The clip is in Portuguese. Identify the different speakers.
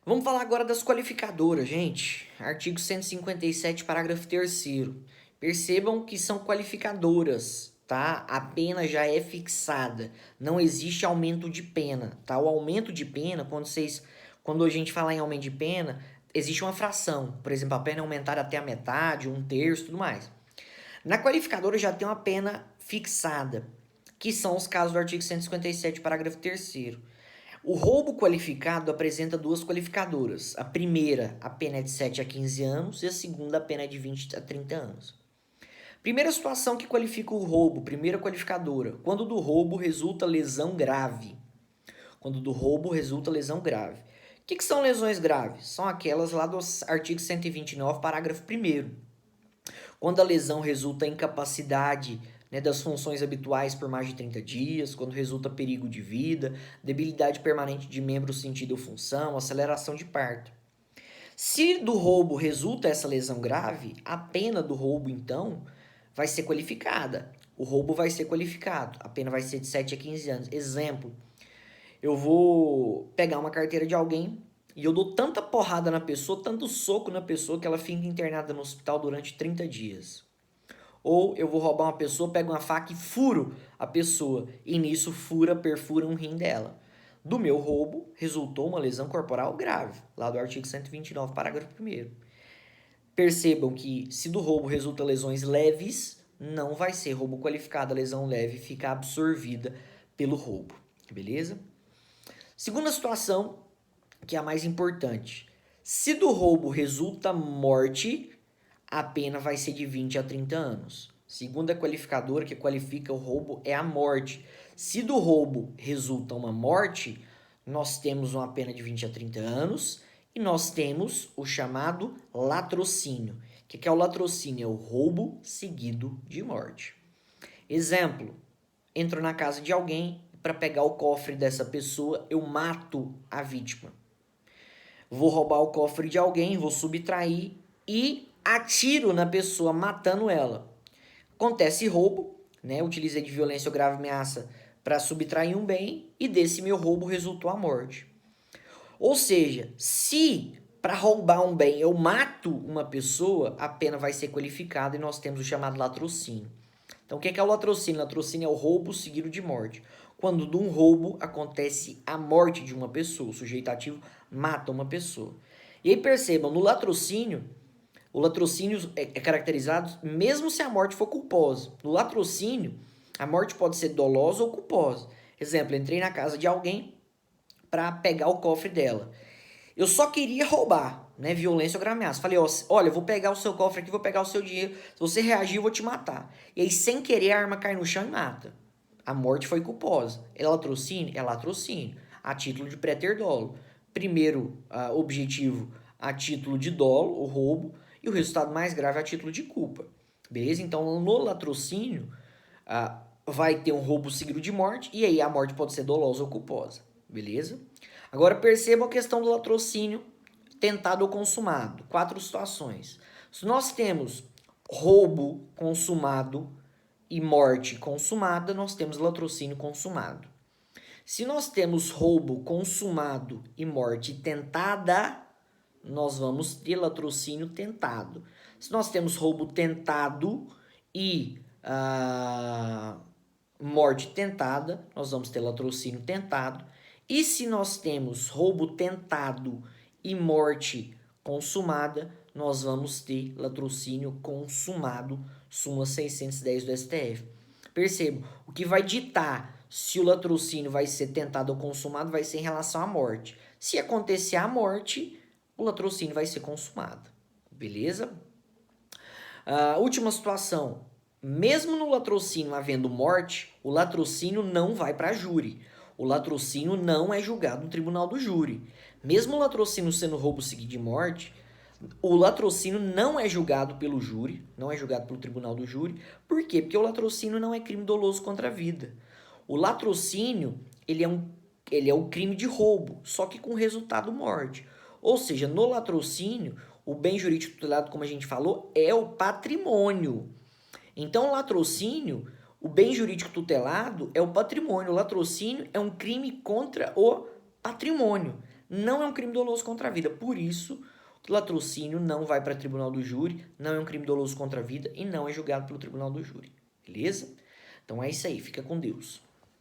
Speaker 1: Vamos falar agora das qualificadoras, gente. Artigo 157, parágrafo 3º. Percebam que são qualificadoras, tá? A pena já é fixada. Não existe aumento de pena, tá? O aumento de pena, quando a gente falar em aumento de pena, existe uma fração. Por exemplo, a pena é aumentar até a metade, um terço, tudo mais. Na qualificadora já tem uma pena fixada, que são os casos do artigo 157, parágrafo 3º. O roubo qualificado apresenta duas qualificadoras. A primeira, a pena é de 7 a 15 anos, e a segunda, a pena é de 20 a 30 anos. Primeira situação que qualifica o roubo, primeira qualificadora, quando do roubo resulta lesão grave. Quando do roubo resulta lesão grave. O que são lesões graves? São aquelas lá do artigo 129, parágrafo 1º. Quando a lesão resulta em incapacidade, né, das funções habituais por mais de 30 dias, quando resulta perigo de vida, debilidade permanente de membro, sentido ou função, aceleração de parto. Se do roubo resulta essa lesão grave, a pena do roubo, então, vai ser qualificada. O roubo vai ser qualificado. A pena vai ser de 7 a 15 anos. Exemplo, eu vou pegar uma carteira de alguém e eu dou tanta porrada na pessoa, tanto soco na pessoa, que ela fica internada no hospital durante 30 dias. Ou eu vou roubar uma pessoa, pego uma faca e furo a pessoa. E nisso perfura um rim dela. Do meu roubo, resultou uma lesão corporal grave, lá do artigo 129, parágrafo 1º. Percebam que se do roubo resulta lesões leves, não vai ser roubo qualificado. A lesão leve fica absorvida pelo roubo. Beleza? Segunda situação, que é a mais importante. Se do roubo resulta morte, a pena vai ser de 20 a 30 anos. Segunda qualificadora que qualifica o roubo é a morte. Se do roubo resulta uma morte, nós temos uma pena de 20 a 30 anos e nós temos o chamado latrocínio. O que é o latrocínio? É o roubo seguido de morte. Exemplo, entro na casa de alguém, para pegar o cofre dessa pessoa, eu mato a vítima. Vou roubar o cofre de alguém, vou subtrair e atiro na pessoa, matando ela. Acontece roubo, né? Utilizei de violência ou grave ameaça para subtrair um bem e desse meu roubo resultou a morte. Ou seja, se para roubar um bem eu mato uma pessoa, a pena vai ser qualificada e nós temos o chamado latrocínio. Então, o que é o latrocínio? Latrocínio é o roubo seguido de morte. Quando de um roubo acontece a morte de uma pessoa, o sujeito ativo mata uma pessoa. E aí percebam, no latrocínio, o latrocínio é caracterizado mesmo se a morte for culposa. No latrocínio, a morte pode ser dolosa ou culposa. Exemplo, entrei na casa de alguém para pegar o cofre dela. Eu só queria roubar, né? Violência ou grave ameaça. Falei, ó, olha, eu vou pegar o seu cofre aqui, vou pegar o seu dinheiro. Se você reagir, eu vou te matar. E aí, sem querer, a arma cai no chão e mata. A morte foi culposa. É latrocínio? É latrocínio. A título de préter dolo. Primeiro objetivo, a título de dolo, o roubo. E o resultado mais grave a título de culpa. Beleza? Então, no latrocínio, vai ter um roubo seguido de morte. E aí, a morte pode ser dolosa ou culposa. Beleza? Agora percebam a questão do latrocínio tentado ou consumado. 4 situações. Se nós temos roubo consumado e morte consumada, nós temos latrocínio consumado. Se nós temos roubo consumado e morte tentada, nós vamos ter latrocínio tentado. Se nós temos roubo tentado e morte tentada, nós vamos ter latrocínio tentado. E se nós temos roubo tentado e morte consumada, nós vamos ter latrocínio consumado, súmula 610 do STF. Perceba, o que vai ditar se o latrocínio vai ser tentado ou consumado vai ser em relação à morte. Se acontecer a morte, o latrocínio vai ser consumado. Beleza? Última situação. Mesmo no latrocínio havendo morte, o latrocínio não vai para júri. O latrocínio não é julgado no tribunal do júri. Mesmo o latrocínio sendo roubo seguido de morte, o latrocínio não é julgado pelo júri, não é julgado pelo tribunal do júri. Por quê? Porque o latrocínio não é crime doloso contra a vida. O latrocínio, ele é um crime de roubo, só que com resultado morte. Ou seja, no latrocínio, o bem jurídico tutelado, como a gente falou, é o patrimônio. Então, o latrocínio, o bem jurídico tutelado é o patrimônio. O latrocínio é um crime contra o patrimônio. não é um crime doloso contra a vida. Por isso, o latrocínio não vai para o tribunal do júri, não é um crime doloso contra a vida e não é julgado pelo tribunal do júri. Beleza? Então é isso aí, fica com Deus.